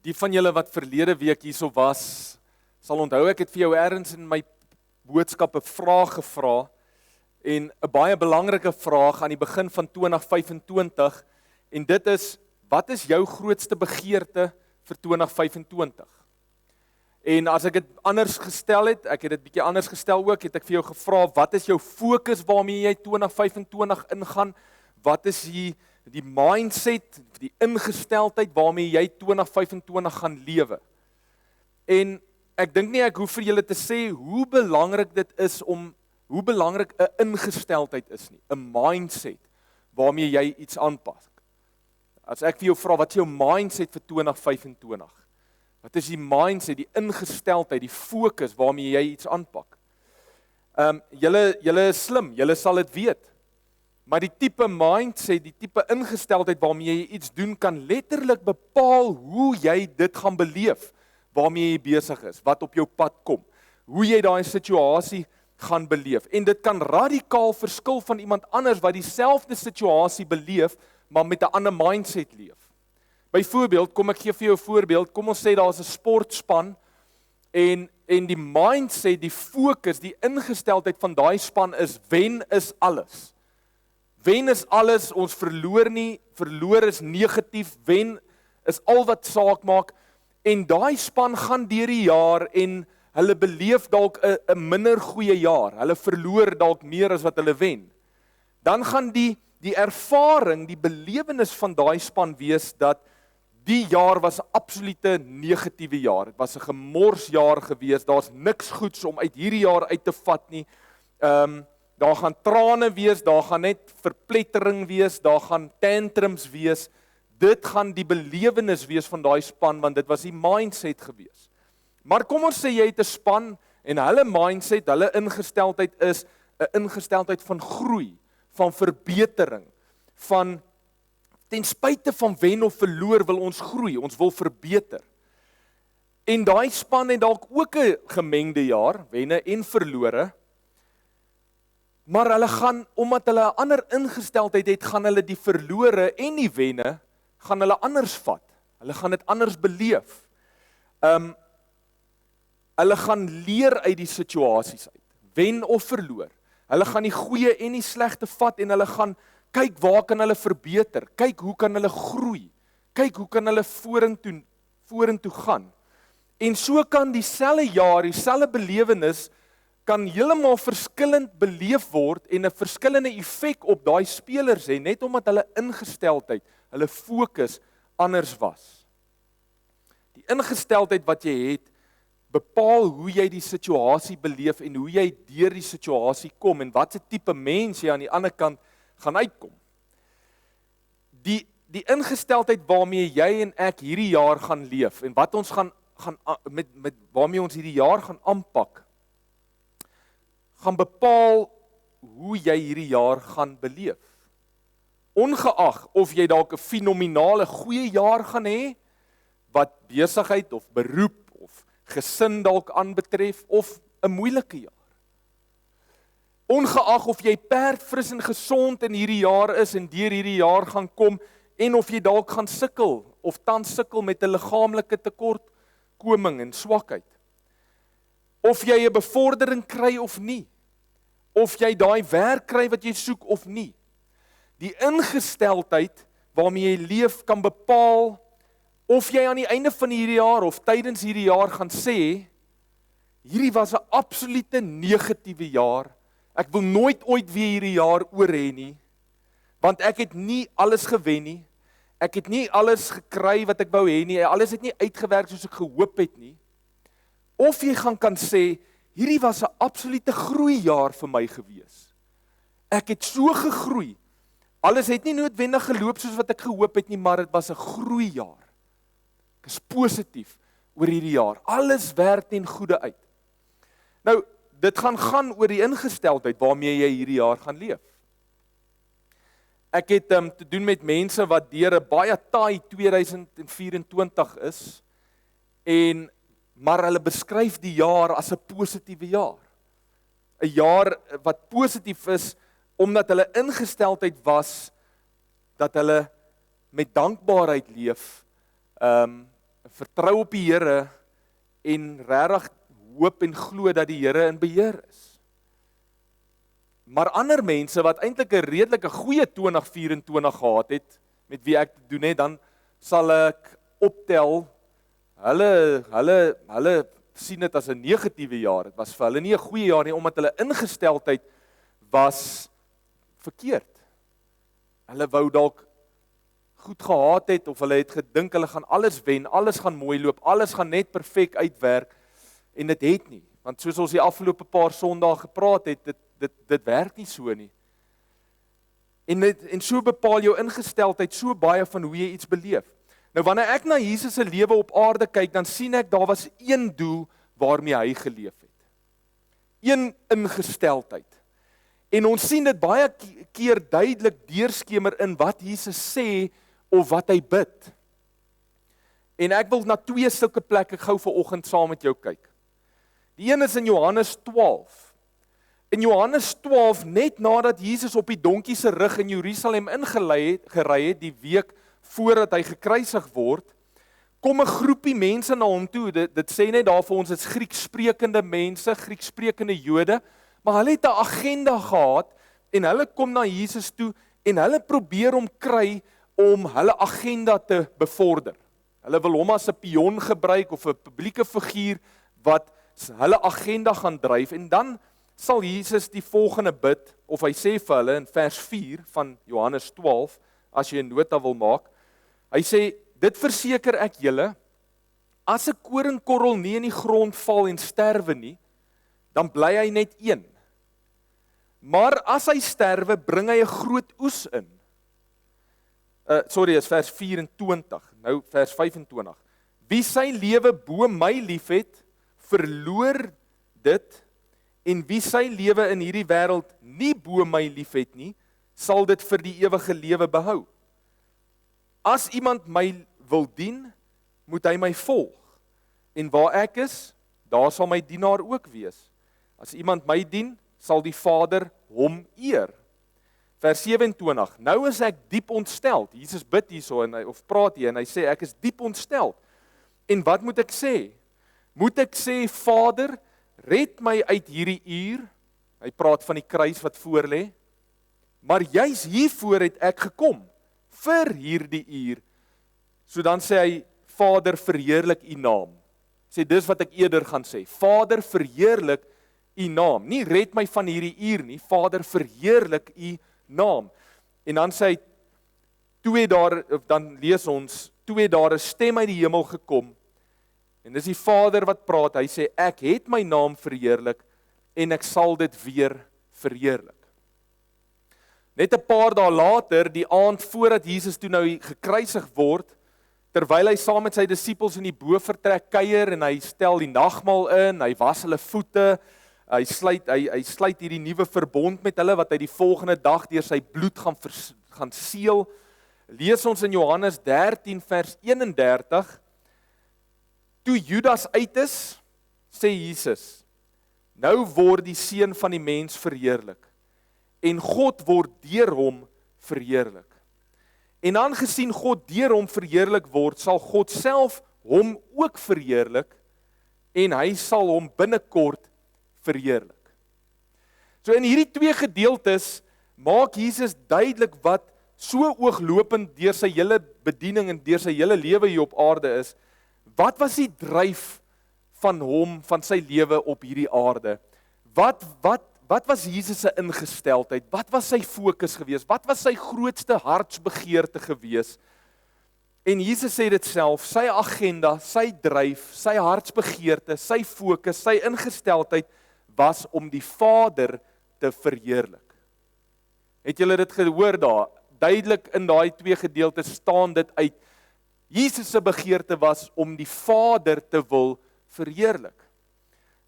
Die van julle wat verlede week hierso was, sal onthou ek het vir jou ergens in my boodskap 'n vraag gevra en 'n baie belangrike vraag aan die begin van 2025 en dit is, wat is jou grootste begeerte vir 2025? En as ek dit anders gestel het, ek het dit bietjie anders gestel ook, het ek vir jou gevra, wat is jou fokus waarmee jy 2025 ingaan? Wat is die mindset, die ingesteldheid waarmee jy 2025 gaan lewe? En ek dink nie ek hoef vir julle te sê hoe belangrik dit is hoe belangrik 'n ingesteldheid is nie, 'n mindset waarmee jy iets aanpas. As ek vir jou vra, wat is jou mindset vir 2025? Wat is die mindset, die ingesteldheid, die fokus waarmee jy iets aanpak? Julle is slim, julle sal dit weet. Maar die tipe mindset, die tipe ingesteldheid waarmee jy iets doen, kan letterlik bepaal hoe jy dit gaan beleef, waarmee jy besig is, wat op jou pad kom, hoe jy daai situasie gaan beleef. En dit kan radikaal verskil van iemand anders wat dieselfde situasie beleef, maar met 'n ander mindset leef. Byvoorbeeld, kom ek gee vir jou 'n voorbeeld, kom ons sê daar's 'n sportspan en die mindset, die fokus, die ingesteldheid van daai span is wen is alles. Wen is alles, ons verloor nie, verloor is negatief, wen is al wat saak maak en daai span gaan deur die jaar en hulle beleef dalk 'n minder goeie jaar, hulle verloor dalk meer as wat hulle wen. Dan gaan die ervaring, die belewenis van daai span wees dat die jaar was 'n absolute negatiewe jaar. Dit was 'n gemorsjaar gewees. Daar's niks goeds om uit hierdie jaar uit te vat nie. Daar gaan trane wees, daar gaan net verplettering wees, daar gaan tantrums wees. Dit gaan die belewenis wees van daai span want dit was die mindset gewees. Maar kom ons sê jy het 'n span en hulle mindset, hulle ingesteldheid is 'n ingesteldheid van groei, van verbetering, van ten spyte van wen of verloor wil ons groei, ons wil verbeter. En daai span het dalk ook 'n gemengde jaar, wenne en verlore, maar hulle gaan, omdat hulle 'n ander ingesteldheid het, gaan hulle die verlore en die wenne, gaan hulle anders vat. Hulle gaan dit anders beleef. Hulle gaan leer uit die situasies uit, wen of verloor. Hulle gaan die goeie en die slegte vat en hulle gaan kyk waar kan hulle verbeter, kyk hoe kan hulle groei, kyk hoe kan hulle vorentoe gaan. En so kan dieselfde jaar, dieselfde belewenis, kan heeltemal verskillend beleef word en 'n verskillende effek op daai spelers hê, net omdat hulle ingesteldheid, hulle fokus anders was. Die ingesteldheid wat jy het, bepaal hoe jy die situasie beleef en hoe jy deur die situasie kom en wat se tipe mens jy aan die ander kant gaan uitkom. Die ingesteldheid waarmee jy en ek hierdie jaar gaan leef en wat ons gaan met waarmee ons hierdie jaar gaan aanpak, gaan bepaal hoe jy hierdie jaar gaan beleef. Ongeag of jy dalk 'n fenominale goeie jaar gaan hê, wat besigheid of beroep of gesin dalk aanbetref, of 'n moeilike jaar. Ongeag of jy perdfris en gesond in hierdie jaar is en deur hierdie jaar gaan kom, en of jy dalk gaan sukkel, of tans sukkel met 'n liggaamlike tekortkoming en swakheid. Of jy 'n bevordering kry of nie. Of jy daai werk kry wat jy soek of nie. Die ingesteldheid waarmee jy leef kan bepaal of jy aan die einde van hierdie jaar of tydens hierdie jaar gaan sê, hierdie was 'n absolute negatiewe jaar. Ek wil nooit ooit weer hierdie jaar oor hê nie, want ek het nie alles gewen nie. Ek het nie alles gekry wat ek wou hê nie. Alles het nie uitgewerk soos ek gehoop het nie. Of jy kan sê, hierdie was 'n absolute groeijaar vir my gewees. Ek het so gegroei. Alles het nie noodwendig geloop soos wat ek gehoop het nie, maar dit was 'n groeijaar. Ek is positief oor hierdie jaar. Alles werk ten goeie uit. Nou, dit gaan oor die ingesteldheid waarmee jy hierdie jaar gaan leef. Ek het te doen met mense wat deur 'n baie taai 2024 is, maar hulle beskryf die jaar as 'n positiewe jaar. 'n Jaar wat positief is, omdat hulle ingesteldheid was, dat hulle met dankbaarheid leef, vertrou op die Here en regtig hoop en glo dat die Here in beheer is. Maar ander mense wat eintlik 'n redelike goeie 2024 gehad het, met wie ek te doen het, dan sal ek optel, hulle sien dit as 'n negatiewe jaar. Dit was vir hulle nie 'n goeie jaar nie, omdat hulle ingesteldheid was verkeerd. Hulle wou dalk goed gehaat het, of hulle het gedink hulle gaan alles wen, alles gaan mooi loop, alles gaan net perfek uitwerk, en dit het nie. Want soos ons die afgelope paar Sondae gepraat het, dit werk nie so nie. En so bepaal jou ingesteldheid so baie van hoe jy iets beleef. Nou wanneer ek na Jesus se lewe op aarde kyk, dan sien ek daar was een doel waarmee hy geleef het. Een ingesteldheid. En ons sien dit baie keer duidelik deurskemer in wat Jesus sê of wat hy bid. En ek wil na 2 sulke plekke gou vanoggend saam met jou kyk. Die een is in Johannes 12. In Johannes 12, net nadat Jesus op die donkie se rug in Jerusalem gery het, die week voordat hy gekruisig word, kom 'n groepie mense na hom toe. Dit sê net daar vir ons, is Grieksprekende mense, Grieksprekende Jode, maar hulle het 'n agenda gehad, en hulle kom na Jesus toe, en hulle probeer hom kry om hulle agenda te bevorder. Hulle wil hom as 'n pion gebruik, of 'n publieke figuur, wat hulle agenda gaan dryf, en dan sal Jesus die volgende bid, of hy sê vir hulle in vers 4 van Johannes 12, as jy 'n nota wil maak, hy sê, dit verseker ek julle, as 'n koringkorrel nie in die grond val en sterwe nie, dan bly hy net een. Maar as hy sterwe, bring hy 'n groot oes in. Is vers 24, nou vers 25. Wie sy lewe bo my liefhet, verloor dit, en wie sy lewe in hierdie wêreld nie bo my liefhet nie, sal dit vir die ewige lewe behou. As iemand my wil dien, moet hy my volg. En waar ek is, daar sal my dienaar ook wees. As iemand my dien, sal die Vader hom eer. Vers 27. Nou is ek diep ontsteld. Jesus bid hierso of praat hier en hy sê ek is diep ontsteld. En wat moet ek sê? Moet ek sê, Vader, red my uit hierdie uur? Hy praat van die kruis wat voor lê. Maar juis hiervoor het ek gekom, vir hierdie uur. So dan sê hy, Vader, verheerlik u naam. Sê dis wat ek eerder gaan sê. Vader, verheerlik u naam. Nie red my van hierdie uur nie. Vader, verheerlik u naam. En dan sê hy, dan lees ons, toe het daar 'n stem uit die hemel gekom. En dis die Vader wat praat. Hy sê, ek het my naam verheerlik en ek sal dit weer verheerlik. Net 'n paar dae later, die aand voordat Jesus toe nou gekruisig word, terwyl hy saam met sy disippels in die bovertrek kuier en hy stel die nagmaal in, hy was hulle voete, hy sluit hierdie nuwe verbond met hulle wat hy die volgende dag deur sy bloed gaan seël. Lees ons in Johannes 13 vers 31. Toe Judas uit is, sê Jesus, nou word die Seun van die mens verheerlik en God word deur hom verheerlik. En aangesien God deur hom verheerlik word, sal God self hom ook verheerlik en hy sal hom binnekort verheerlik. So in hierdie 2 gedeeltes maak Jesus duidelik wat so ooglopend deur sy hele bediening en deur sy hele lewe hier op aarde is. Wat was die dryf van hom, van sy lewe op hierdie aarde? Wat was Jesus se ingesteldheid? Wat was sy fokus gewees? Wat was sy grootste hartsbegeerte gewees? En Jesus sê dit self, sy agenda, sy dryf, sy hartsbegeerte, sy fokus, sy ingesteldheid was om die Vader te verheerlik. Het julle dit gehoor daar? Duidelik in daai 2 gedeeltes staan dit uit. Jesus se begeerte was om die Vader te wil verheerlik.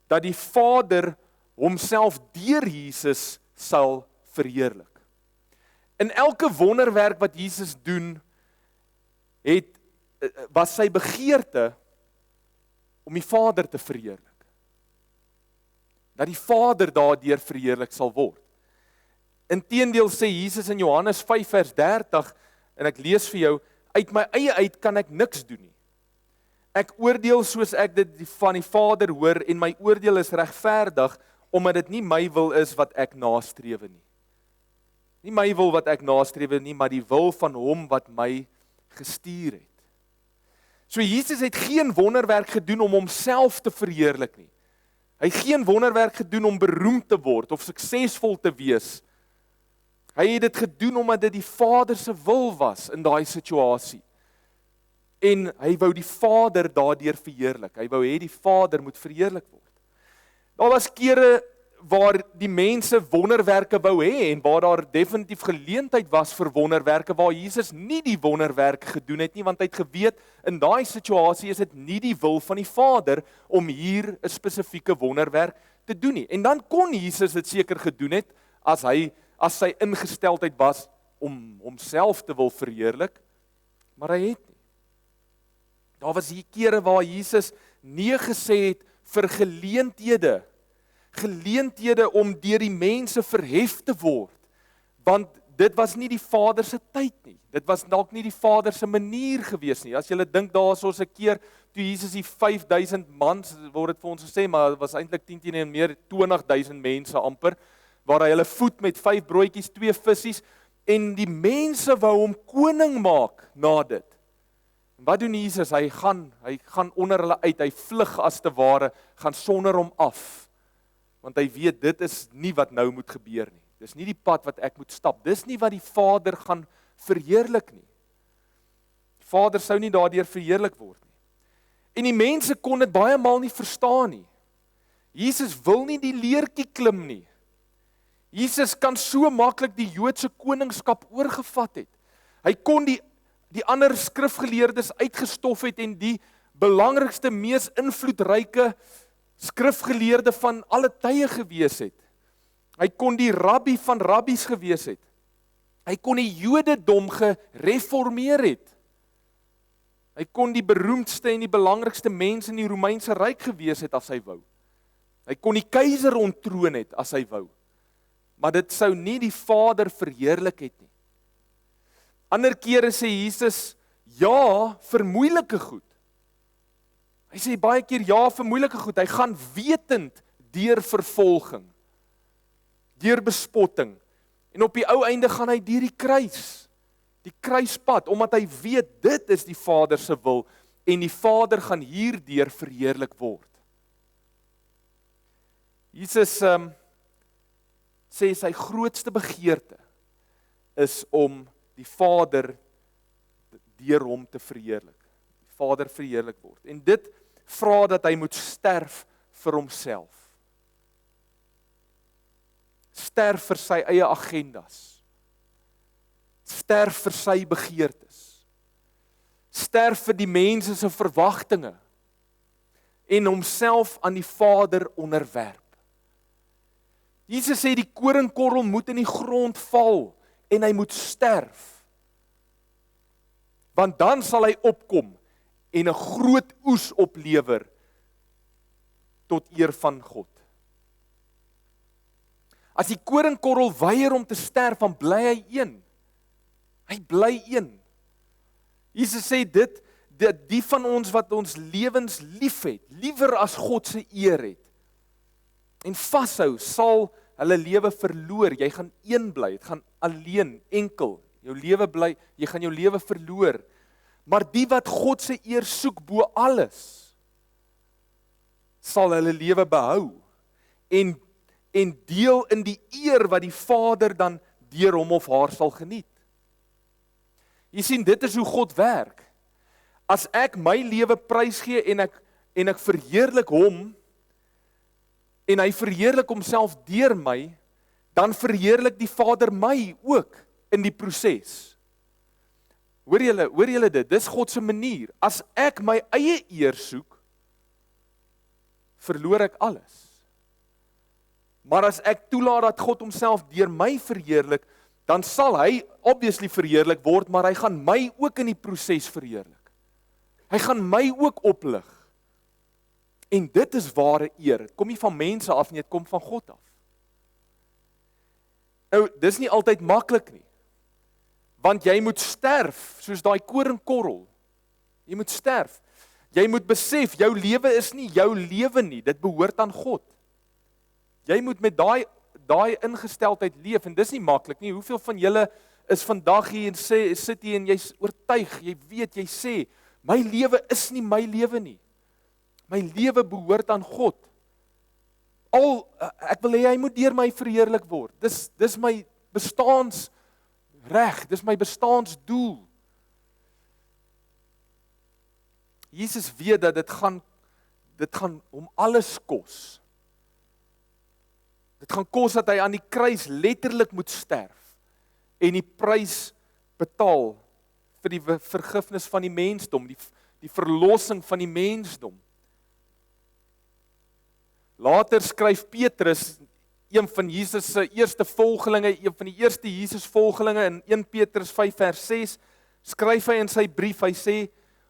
Dat die Vader homself deur Jesus sal verheerlik. In elke wonderwerk wat Jesus doen, was sy begeerte om die Vader te verheerlik. Dat die Vader daardeur verheerlik sal word. Inteendeel sê Jesus in Johannes 5 vers 30, en ek lees vir jou, uit my eie uit kan ek niks doen nie. Ek oordeel soos ek dit van die Vader hoor en my oordeel is regverdig, omdat dit nie my wil is wat ek nastrewe nie. Nie my wil wat ek nastrewe nie, maar die wil van hom wat my gestuur het. So Jesus het geen wonderwerk gedoen om homself te verheerlik nie. Hy het geen wonderwerk gedoen om beroemd te word of suksesvol te wees. Hy het dit gedoen omdat dit die Vader se wil was in daai situasie. En hy wou die Vader daardeur verheerlik. Hy wou hê die Vader moet verheerlik word. Daar was kere waar die mense wonderwerke wou hê en waar daar definitief geleentheid was vir wonderwerke waar Jesus nie die wonderwerk gedoen het nie, want hy het geweet in daai situasie is dit nie die wil van die Vader om hier 'n spesifieke wonderwerk te doen nie. En dan kon Jesus dit seker gedoen het as sy ingesteldheid was om homself te wil verheerlik, maar hy het nie. Daar was hier kere waar Jesus nee gesê het vir geleenthede om deur die mense verhef te word, want dit was nie die Vader se tyd nie, dit was dalk nie die Vader se manier gewees nie. As jy dink daarsoos 'n keer, toe Jesus die 5000 mans, word dit vir ons gesê, maar dit was eintlik 10 en meer, 20.000 mense amper, waar hy hulle voed met 5 broodjies, 2 visse, en die mense wou hom koning maak na dit. En wat doen Jesus? Hy gaan onder hulle uit, hy vlug as te ware, gaan sonder hom af, want hy weet dit is nie wat nou moet gebeur nie. Dis nie die pad wat ek moet stap. Dis nie wat die Vader gaan verheerlik nie. Die Vader sou nie daardeur verheerlik word nie. En die mense kon dit baie maal nie verstaan nie. Jesus wil nie die leertjie klim nie. Jesus kan so maklik die Joodse koningskap oorgevat het. Hy kon die ander skrifgeleerdes uitgestof het en die belangrikste, mees invloedryke skrifgeleerde van alle tye gewees het. Hy kon die rabbi van rabbies gewees het. Hy kon die Jodendom gereformeer het. Hy kon die beroemdste en die belangrikste mens in die Romeinse ryk gewees het as hy wou. Hy kon die keiser onttroon het as hy wou. Maar dit sou nie die Vader verheerlik het nie. Ander kere sê Jesus ja vir moeilike goed. Hy sê baie keer ja vir moeilike goed. Hy gaan wetend deur vervolging, deur bespotting. En op die ou einde gaan hy deur die kruispad, omdat hy weet dit is die Vader se wil en die Vader gaan hierdeur verheerlik word. Jesus sê sy grootste begeerte is om die Vader deur hom te verheerlik. Die Vader verheerlik word. En dit vra dat hy moet sterf vir homself. Sterf vir sy eie agendas. Sterf vir sy begeertes. Sterf vir die mense se verwagtinge en homself aan die Vader onderwerp. Jesus sê die koringkorrel moet in die grond val en hy moet sterf. Want dan sal hy opkom en 'n groot oes oplewer tot eer van God. As die koringkorrel weier om te sterf, dan bly hy een. Hy bly een. Jesus sê dit die van ons wat ons lewens liefhet, liewer as God se eer het, en vashou, sal hulle lewe verloor. Jy gaan een bly, dit gaan alleen, enkel. Jou lewe bly, jy gaan jou lewe verloor. Maar die wat God se eer soek bo alles, sal hulle lewe behou en deel in die eer wat die Vader dan deur hom of haar sal geniet. Jy sien, dit is hoe God werk. As ek my lewe prysgee en ek verheerlik hom, en hy verheerlik homself deur my, dan verheerlik die Vader my ook in die proses. Hoor julle dit? Dis God se manier. As ek my eie eer soek, verloor ek alles. Maar as ek toelaat dat God homself deur my verheerlik, dan sal hy obviously verheerlik word, maar hy gaan my ook in die proses verheerlik. Hy gaan my ook oplig. En dit is ware eer. Dit kom nie van mense af nie, dit kom van God af. Nou, dis nie altyd maklik nie. Want jy moet sterf, soos daai koringkorrel. Jy moet sterf. Jy moet besef, jou lewe is nie jou lewe nie, dit behoort aan God. Jy moet met daai ingesteldheid leef, en dis nie maklik nie. Hoeveel van julle is vandag hier en sit hier en jy's oortuig, jy weet, jy sê, my lewe is nie my lewe nie. My lewe behoort aan God. Ek wil hê hy moet deur my verheerlik word. Dis my bestaansreg, dis my bestaansdoel. Jesus weet dat dit gaan hom alles kos. Dit gaan kos dat hy aan die kruis letterlik moet sterf en die prys betaal vir die vergifnis van die mensdom, die verlossing van die mensdom. Later skryf Petrus, een van Jesus se eerste volgelinge, een van die eerste Jesus volgelinge in 1 Petrus 5 vers 6, skryf hy in sy brief, hy sê,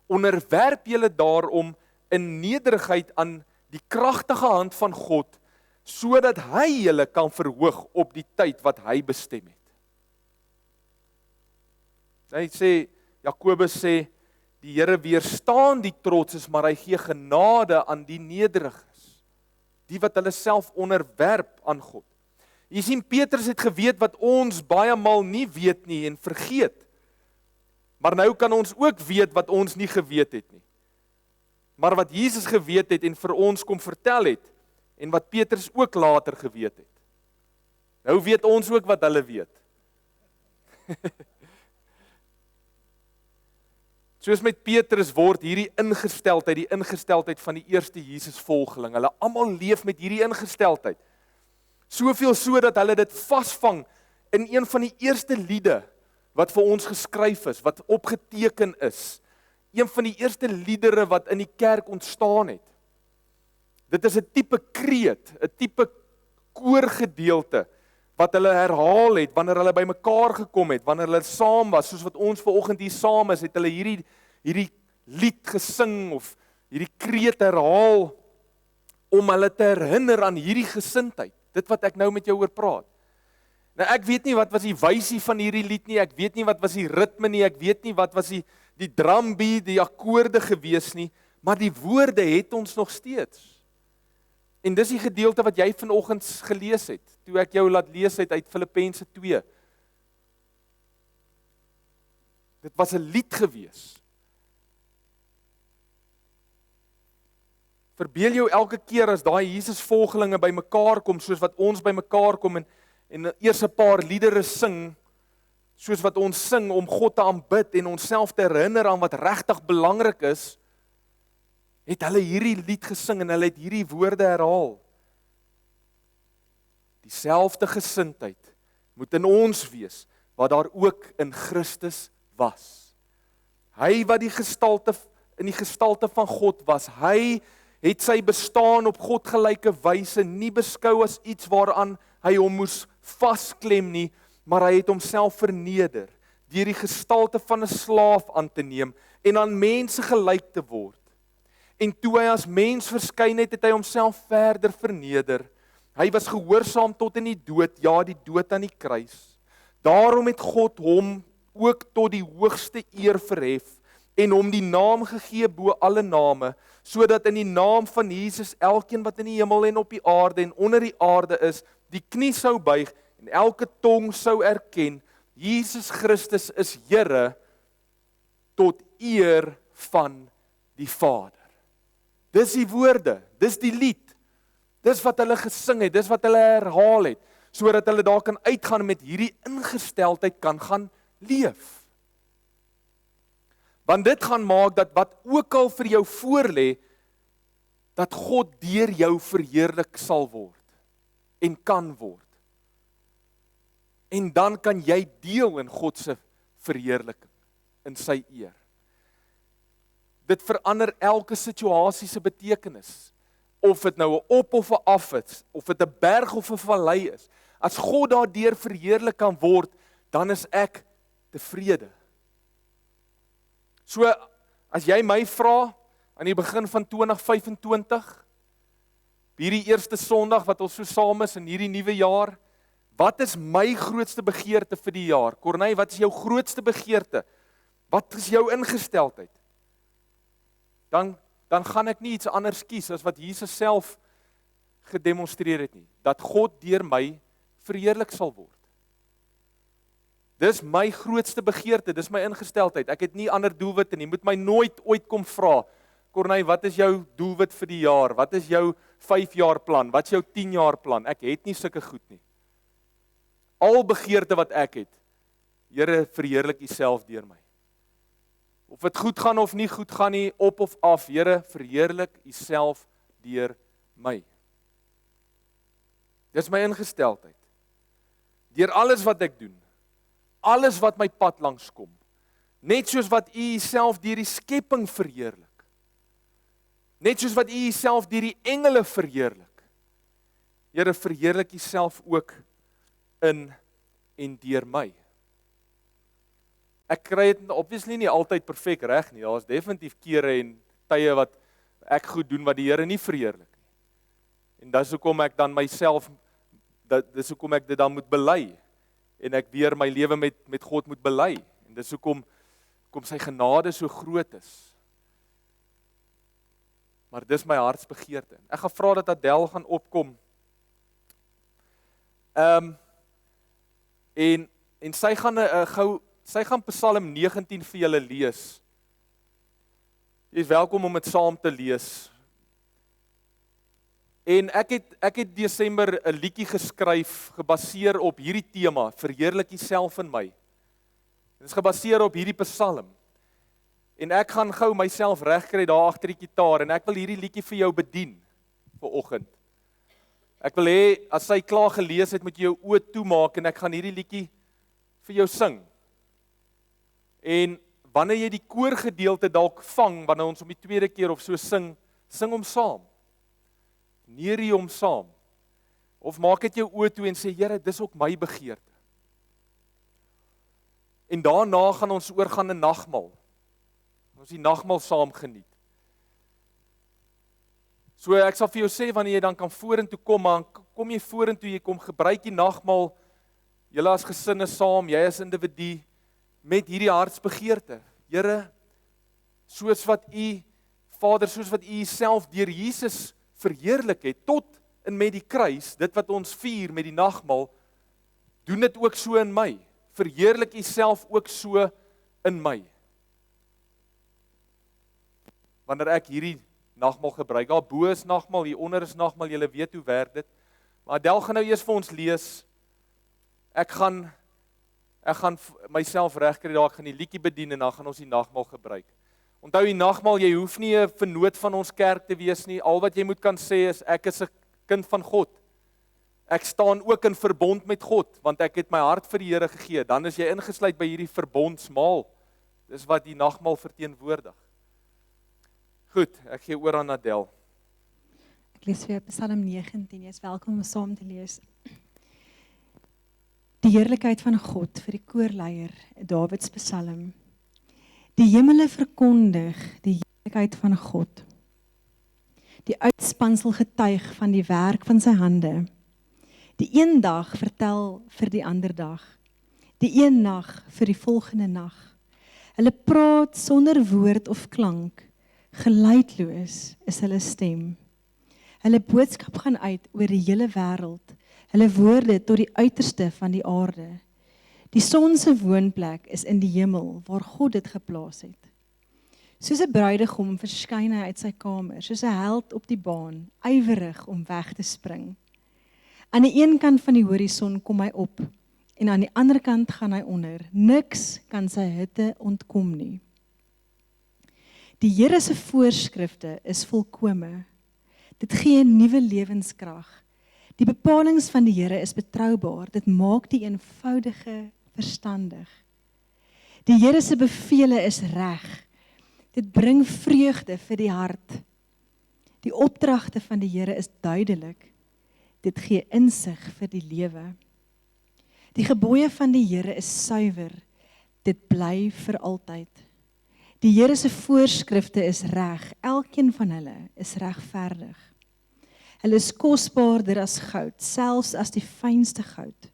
onderwerp julle daarom in nederigheid aan die kragtige hand van God, sodat hy julle kan verhoog op die tyd wat hy bestem het. Hy sê, Jakobus sê, die Here weerstaan die trotses, maar hy gee genade aan die nederiges, die wat hulle self onderwerp aan God. Jy sien, Petrus het geweet wat ons baie maal nie weet nie en vergeet. Maar nou kan ons ook weet wat ons nie geweet het nie. Maar wat Jesus geweet het en vir ons kom vertel het, en wat Petrus ook later geweet het. Nou weet ons ook wat hulle weet. Soos met Petrus word hierdie ingesteldheid, die ingesteldheid van die eerste Jesus volgeling. Hulle almal leef met hierdie ingesteldheid. Soveel so dat hulle dit vasvang in een van die eerste liede wat vir ons geskryf is, wat opgeteken is. Een van die eerste liedere wat in die kerk ontstaan het. Dit is 'n tipe kreet, 'n tipe koorgedeelte wat hulle herhaal het wanneer hulle bymekaar gekom het, wanneer hulle saam was, soos wat ons vanoggend hier saam is, het hulle hierdie lied gesing of hierdie kreet herhaal om hulle te herinner aan hierdie gesindheid, dit wat ek nou met jou oor praat. Nou ek weet nie wat was die wysie van hierdie lied nie, ek weet nie wat was die ritme nie, ek weet nie wat was die drumbeat, die akkoorde gewees nie, maar die woorde het ons nog steeds. En dis die gedeelte wat jy vanoggend gelees het, toe ek jou laat lees het uit Filippense 2. Dit was 'n lied gewees. Verbeel jou elke keer as daai Jesus volgelinge bymekaar kom, soos wat ons bymekaar kom en eers 'n paar liedere sing, soos wat ons sing om God te aanbid en onsself te herinner aan wat regtig belangrik is, het hulle hierdie lied gesing en hulle het hierdie woorde herhaal. Dieselfde gesindheid moet in ons wees, wat daar ook in Christus was. Hy wat in die gestalte van God was, hy het sy bestaan op godgelyke wyse nie beskou as iets waaraan hy hom moes vasklem nie, maar hy het homself verneder, deur die gestalte van 'n slaaf aan te neem en aan mense gelyk te word. En toe hy as mens verskyn het, het hy homself verder verneder. Hy was gehoorsaam tot in die dood, ja, die dood aan die kruis. Daarom het God hom ook tot die hoogste eer verhef en hom die naam gegee bo alle name, sodat in die naam van Jesus elkeen wat in die hemel en op die aarde en onder die aarde is, die knie sou buig en elke tong sou erken, Jesus Christus is Here tot eer van die Vader. Dis die woorde, dis die lied, dis wat hulle gesing het, dis wat hulle herhaal het, sodat hulle daar kan uitgaan met hierdie ingesteldheid kan gaan leef. Want dit gaan maak dat wat ook al vir jou voorlê, dat God deur jou verheerlik sal word en kan word. En dan kan jy deel in God se verheerliking, in sy eer. Dit verander elke situasie se betekenis. Of dit nou 'n op of 'n af is, of dit 'n berg of 'n vallei is. As God daardeur verheerlik kan word, dan is ek tevrede. So, as jy my vra aan die begin van 2025, hierdie eerste Sondag wat ons so saam is in hierdie nuwe jaar, wat is my grootste begeerte vir die jaar? Corneille, wat is jou grootste begeerte? Wat is jou ingesteldheid? Dan dan gaan ek nie iets anders kies as wat Jesus self gedemonstreer het nie, dat God deur my verheerlik sal word. Dis my grootste begeerte, dis my ingesteldheid. Ek het nie ander doelwitte nie. Moet my nooit ooit kom vra, Corneille, wat is jou doelwit vir die jaar? Wat is jou 5-jaar plan? Wat is jou 10-jaar plan? Ek het nie sulke goed nie. Al begeerte wat ek het, Here, verheerlik U self deur my. Of dit goed gaan of nie goed gaan nie, op of af, Here, verheerlik U self deur my. Dis my ingesteldheid. Deur alles wat ek doen, alles wat my pad langs kom, net soos wat U Uself deur die skepping verheerlik, net soos wat U Uself deur die engele verheerlik, Here, verheerlik U self ook in en deur my. Ek kry dit obviously nie altyd perfek reg nie, daar is definitief kere en tye wat ek goed doen wat die Here nie verheerlik nie. En dis hoekom ek dan myself, dis hoekom ek dit dan moet bely, en ek weer my lewe met God moet bely, en dis hoekom sy genade so groot is. Maar dis my hartsbegeerte. Ek gaan vra dat Adel gaan opkom, en sy gaan Psalm 19 vir julle lees. Jy is welkom om dit saam te lees. En ek het Desember 'n liedjie geskryf gebaseer op hierdie tema, verheerlik Uself in my. Dit is gebaseer op hierdie Psalm. En ek gaan gou myself regkry daar agter die gitaar en ek wil hierdie liedjie vir jou bedien vir oggend. Ek wil hê as jy klaar gelees het, moet jy jou oë toemaak en ek gaan hierdie liedjie vir jou sing. En wanneer jy die koorgedeelte dalk vang, wanneer ons om die tweede keer of so sing hom saam. Neer hom saam. Of maak dit jou oë toe en sê, Here, dis ook my begeerte. En daarna gaan ons oorgaan in nagmaal. Ons die nagmaal saam geniet. So ek sal vir jou sê, wanneer jy dan kan vorentoe kom, maar kom jy vorentoe, jy kom gebruik die nagmaal, julle as gesinne saam, jy as individu, met hierdie hartsbegeerte. Here, soos wat U, Vader, soos wat U Uself deur Jesus verheerlik het, tot en met die kruis, dit wat ons vier met die nagmaal, doen dit ook so in my. Verheerlik Uself ook so in my. Wanneer ek hierdie nagmaal gebruik, daar bo is nagmaal, hier onder is nagmaal, julle weet hoe werk dit. Maar Adel gaan nou eers vir ons lees. Ek gaan myself regkry daar, ek gaan die liedjie bedien en dan gaan ons die nagmaal gebruik. Onthou die nagmaal, jy hoef nie 'n vernoot van ons kerk te wees nie. Al wat jy moet kan sê is, ek is 'n kind van God. Ek staan ook in verbond met God, want ek het my hart vir die Here gegee. Dan is jy ingesluit by hierdie verbondsmaal. Dis wat die nagmaal verteenwoordig. Goed, ek gee oor aan Adel. Ek lees vir Psalm 19, jy is welkom om saam te lees. Die heerlikheid van God vir die koorleier, Dawids Psalm. Die hemele verkondig die heerlikheid van God. Die uitspansel getuig van die werk van sy hande. Die een dag vertel vir die ander dag. Die een nag vir die volgende nag. Hulle praat sonder woord of klank. Geluidloos is hulle stem. Hulle boodskap gaan uit oor die hele wêreld. Hulle woorde tot die uiterste van die aarde. Die son se woonplek is in die hemel, waar God dit geplaas het. Soos 'n bruidegom verskyn hy uit sy kamer, soos 'n held op die baan, ywerig om weg te spring. Aan die een kant van die horison kom hy op, en aan die ander kant gaan hy onder. Niks kan sy hitte ontkom nie. Die Here se voorskrifte is volkome. Dit gee 'n nuwe lewenskrag. Die bepalings van die Here is betroubaar. Dit maak die eenvoudige verstandig. Die Here se bevele is reg. Dit bring vreugde vir die hart. Die opdragte van die Here is duidelik. Dit gee insig vir die lewe. Die gebooie van die Here is suiwer. Dit bly vir altyd. Die Here se voorskrifte is reg. Elkeen van hulle is regverdig. Hulle is kosbaarder as goud, selfs as die fynste goud.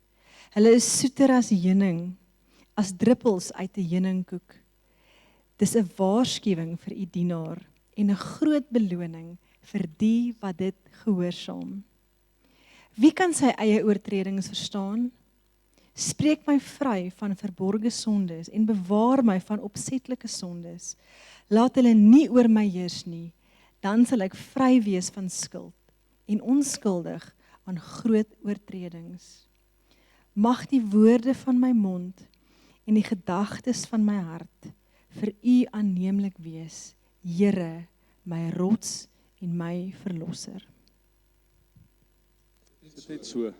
Hulle is soeter as heuning, as druppels uit 'n heuningkoek. Dis 'n waarskuwing vir u dienaar. en 'n groot beloning vir die wat dit gehoorsaam. Wie kan sy eie oortredings verstaan? Spreek my vry van verborgde sondes en bewaar my van opsetlike sondes. Laat hulle nie oor my heers nie, dan sal ek vry wees van skuld en onskuldig aan groot oortredings. Mag die woorde van my mond en die gedagtes van my hart vir U aanneemlik wees, Here, my rots en my verlosser. Dit is net so.